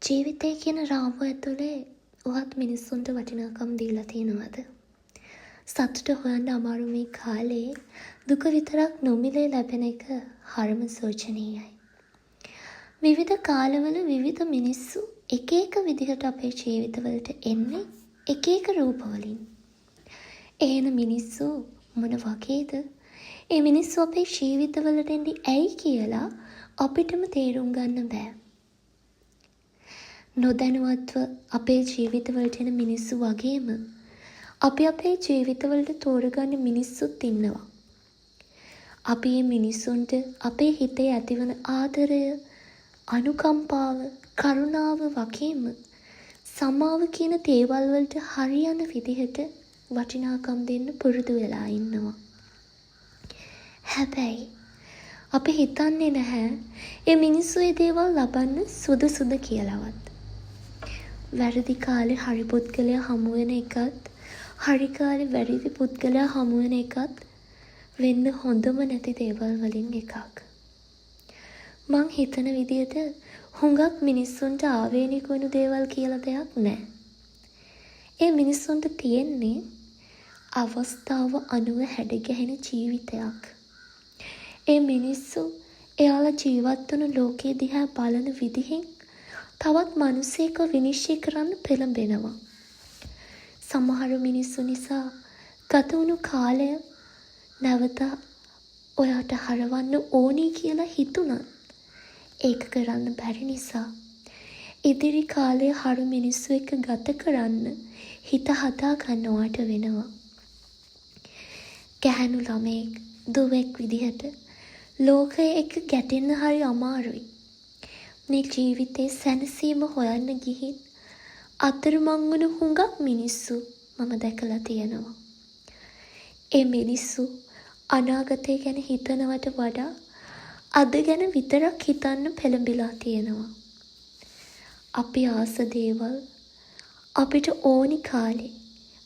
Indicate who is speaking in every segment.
Speaker 1: ජීවිතය කියන රාමුව ඇතුලේ ඔහත් මිනිස්සුන්ට වටිනාකම් දීලා තියෙනවද? සතුට හොයන්න අමාරු මේ කාලේ දුක විතරක් නොමිලේ ලැබෙන එක හරිම සෝචනීයයි. විවිධ කාලවල විවිධ මිනිස්සු එක එක විදිහට අපේ ජීවිතවලට එන්නේ එක එක රූපවලින්. එන මිනිස්සු මොන වගේද? ඒ මිනිස්සු අපේ ජීවිතවලට එන්නේ ඇයි කියලා අපිටම තේරුම් ගන්න බෑ. නොදැනුවත්ව අපේ ජීවිතවලට එන මිනිස්සු වගේම අපි අපේ ජීවිතවලට තෝරගන්න මිනිස්සුත් ඉන්නවා. අපි මේ මිනිස්සුන්ට අපේ හිතේ ඇතිවන ආදරය, අනුකම්පාව, කරුණාව වගේම සමාව කියන දේවල් වලට හරියන විදිහට වටිනාකම් දෙන්න පුරුදු වෙලා ඉන්නවා. හැබැයි අපි හිතන්නේ නැහැ මේ මිනිස්සු මේ දේවල් ලබන්න සුදුසුද කියලාවත්. වැරදි කාලේ හරි පුද්ගලයා හමු වෙන එකත් හරි කාලේ වැරදි පුද්ගලයා හමු වෙන එකත් වෙන්න හොඳම නැති දේවල් වලින් එකක්. මං හිතන විදිහට හුඟක් මිනිස්සුන්ට ආවේනික වුණු දේවල් කියලා දෙයක් නැහැ. ඒ මිනිස්සුන්ට තියෙන්නේ අවස්ථාව අනුව හැඩගැහෙන ජීවිතයක්. ඒ මිනිස්සු එයාලා ජීවත් වුණු ලෝකයේ දිහා බලන විදිහෙන් තවත් මිනිසෙක් විනිශ්චය කරන්න පෙළඹෙනවා. සමහර මිනිස්සු නිසා ගත වුණු කාලය නැවත ඔයාට හරවන්න ඕනි කියලා හිතුණත් ඒක කරන්න බැරි නිසා ඉදිරි කාලය හරු මිනිස්සු එක්ක ගත කරන්න හිත හදා ගන්නවට වෙනවා. ගැහැණු ළමෙක් දුවෙක් විදිහට ලෝකයේ එක්ක ගැටෙන්න හරි අමාරුයි. මේ ජීවිතේ සැනසීම හොයන්න ගිහින් අතරමං වුණු හුඟක් මිනිස්සු මම දැකලා තියෙනවා. ඒ මිනිස්සු අනාගතය ගැන හිතනවට වඩා අද ගැන විතරක් හිතන්න පෙළඹිලා තියෙනවා. අපි ආස දේවල් අපිට ඕනි කාලේ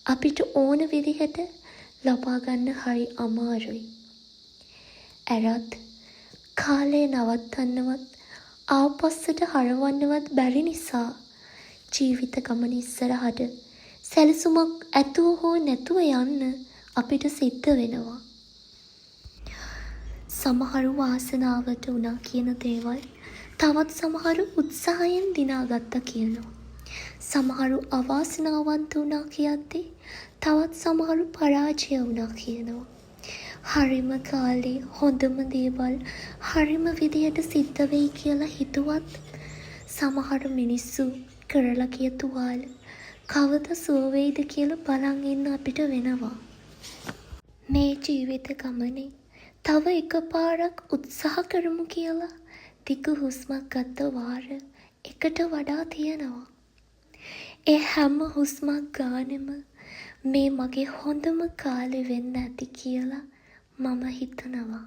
Speaker 1: අපිට ඕන විදිහට ලබා ගන්න හරි අමාරුයි. ඇරත් කාලේ නවත්තන්නවත් ආපස්සට හරවන්නවත් බැරි නිසා ජීවිත ගමන ඉස්සරහට සැලසුමක් ඇතුව හෝ නැතුව යන්න අපිට සිද්ධ වෙනවා. සමහරු වාසනාවට උනා කියන දේවල් තවත් සමහරු උත්සාහයෙන් දිනාගත්තා කියනවා. සමහරු අවාසනාවන්ත වුණා කියද්දී තවත් සමහරු පරාජය වුණා කියනවා. හරිම කාලේ හොඳම දේවල් හරිම විදියට සිද්ධ වෙයි කියලා හිතුවත් සමහර මිනිස්සු කරලා කිය තුවාල කවද සුව වෙයිද කියලා බලන් ඉන්න අපිට වෙනවා. මේ ජීවිත ගමනේ තව එකපාරක් උත්සාහ කරමු කියලා දිග හුස්මක් ගත්ත වාර එකට වඩා තියෙනවා. ඒ හැම හුස්මක් ගානෙම මේ මගේ හොඳම කාලේ වෙන්න ඇති කියලා මම හිතනවා.